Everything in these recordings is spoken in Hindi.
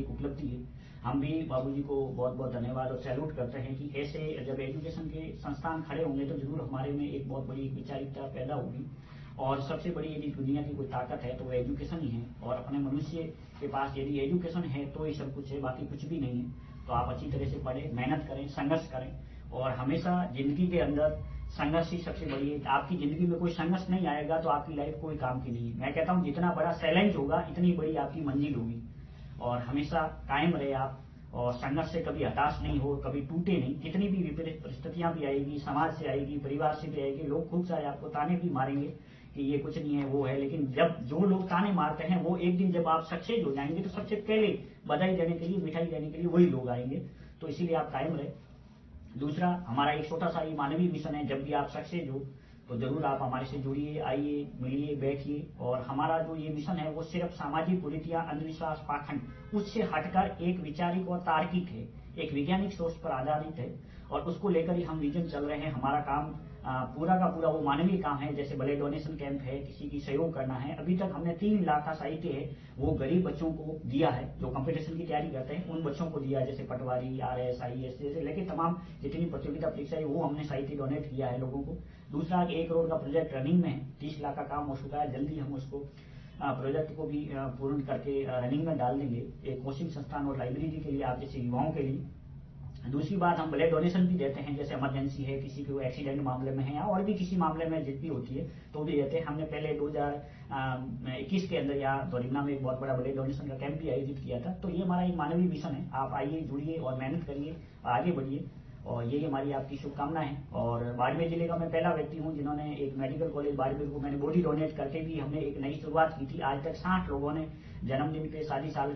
उपलब्धि है। हम भी बाबूजी को बहुत बहुत धन्यवाद और सैल्यूट करते हैं कि ऐसे जब एजुकेशन के संस्थान खड़े होंगे तो जरूर हमारे में एक बहुत बड़ी विचारिकता पैदा होगी। और सबसे बड़ी यदि दुनिया की कोई ताकत है तो वो एजुकेशन ही है, और अपने मनुष्य के पास यदि एजुकेशन है तो ही सब कुछ है, बाकी कुछ भी नहीं है। तो आप अच्छी तरह से पढ़ें, मेहनत करें, संघर्ष करें, और हमेशा जिंदगी के अंदर संघर्ष ही सबसे बड़ी है। आपकी जिंदगी में कोई संघर्ष नहीं आएगा तो आपकी लाइफ कोई काम की नहीं है। मैं कहता हूँ जितना बड़ा चैलेंज होगा इतनी बड़ी आपकी मंजिल होगी। और हमेशा कायम रहे आप, और संघर्ष से कभी हताश नहीं हो, कभी टूटे नहीं। कितनी भी विपरीत परिस्थितियां भी आएगी, समाज से आएगी, परिवार से भी आएगी, लोग खूब सारे आपको ताने भी मारेंगे कि ये कुछ नहीं है, वो है, लेकिन जब जो लोग ताने मारते हैं वो एक दिन जब आप सक्सेस हो जाएंगे तो सबसे पहले बधाई देने के लिए, मिठाई देने के लिए वही लोग आएंगे। तो इसीलिए आप कायम रहे। दूसरा, हमारा एक छोटा सा ये मानवीय मिशन है, जब भी आप सक्सेस हो तो जरूर आप हमारे से जुड़िए, आइए, मिलिए, बैठिए। और हमारा जो ये मिशन है वो सिर्फ सामाजिक कुरीतियां, अंधविश्वास, पाखंड उससे हटकर एक वैचारिक और तार्किक है, एक वैज्ञानिक सोच पर आधारित है, और उसको लेकर ही हम विजन चल रहे हैं। हमारा काम पूरा का पूरा वो मानवीय काम है, जैसे ब्लड डोनेशन कैंप है, किसी की सहयोग करना है। अभी तक हमने 3 लाख का साहित्य है वो गरीब बच्चों को दिया है, जो कंपटीशन की तैयारी करते हैं उन बच्चों को दिया, जैसे पटवारी, RS, IAS जैसे लेके तमाम जितनी प्रतियोगिता परीक्षा है वो हमने साहित्य डोनेट किया है लोगों को। दूसरा, 1 करोड़ का प्रोजेक्ट रनिंग में है, 30 लाख का काम हो चुका है, जल्दी हम उसको प्रोजेक्ट को भी पूर्ण करके रनिंग में डाल देंगे, एक कोचिंग संस्थान और लाइब्रेरी के लिए, आप जैसे युवाओं के लिए। दूसरी बात, हम ब्लड डोनेशन भी देते हैं, जैसे इमरजेंसी है, किसी को एक्सीडेंट मामले में है, या और भी किसी मामले में जितनी होती है तो भी देते हैं। हमने पहले 2021 के अंदर यहाँ दोरिना में एक बहुत बड़ा ब्लड डोनेशन का कैंप भी आयोजित किया था। तो ये हमारा एक मानवीय मिशन है। आप आइए, जुड़िए और मेहनत करिए, आगे बढ़िए, और यही हमारी आपकी शुभकामना है। और बाड़मेर जिले का मैं पहला व्यक्ति हूँ जिन्होंने एक मेडिकल कॉलेज बाड़मेर को मैंने बॉडी डोनेट करके भी हमने एक नई शुरुआत की थी। आज तक 60 लोगों ने जन्मदिन पे, शादी साल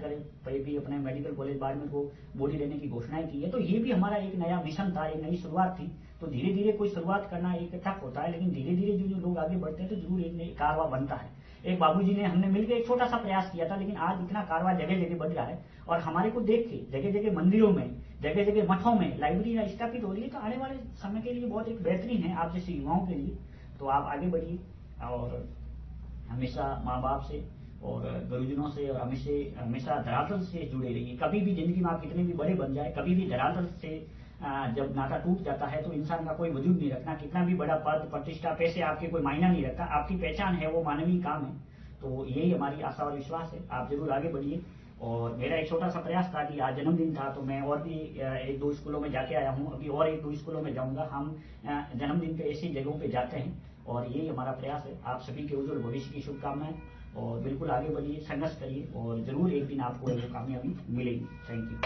पे भी अपने मेडिकल कॉलेज बाड़मेर को बॉडी देने की घोषणाएं की है। तो ये भी हमारा एक नया मिशन था, एक नई शुरुआत थी। तो धीरे धीरे कोई शुरुआत करना एक टफ होता है, लेकिन धीरे धीरे जो लोग आगे बढ़ते हैं तो जरूर एक नई कारवा बनता है। एक बाबूजी ने, हमने मिलकर एक छोटा सा प्रयास किया था, लेकिन आज इतना कारवा जगह जगह बढ़ रहा है, और हमारे को देख के जगह जगह मंदिरों में, जगह जगह मठों में लाइब्रेरी स्थापित हो रही है। तो आने वाले समय के लिए बहुत एक बेहतरीन है आप जैसे युवाओं के लिए। तो आप आगे बढ़िए, और हमेशा माँ बाप से और गुरुजनों से और हमेशा धरातल से जुड़े रहिए। कभी भी जिंदगी में आप कितने भी बड़े बन जाए, कभी भी धरातल से जब नाता टूट जाता है तो इंसान का कोई वजूद नहीं रखना। कितना भी बड़ा पद, प्रतिष्ठा, पैसे आपके कोई मायना नहीं रखता। आपकी पहचान है वो मानवीय काम है। तो यही हमारी आशा और विश्वास है। आप जरूर आगे बढ़िए। और मेरा एक छोटा सा प्रयास था कि आज जन्मदिन था, तो मैं और भी 1-2 स्कूलों में जाके आया हूँ, अभी और 1-2 स्कूलों में जाऊंगा। हम जन्मदिन पे ऐसी जगहों पे जाते हैं, और यही हमारा प्रयास है। आप सभी के उज्जवल भविष्य की शुभकामनाएं, और बिल्कुल आगे बढ़िए, संघर्ष करिए, और जरूर एक दिन आपको वो कामयाबी मिलेगी। Thank you.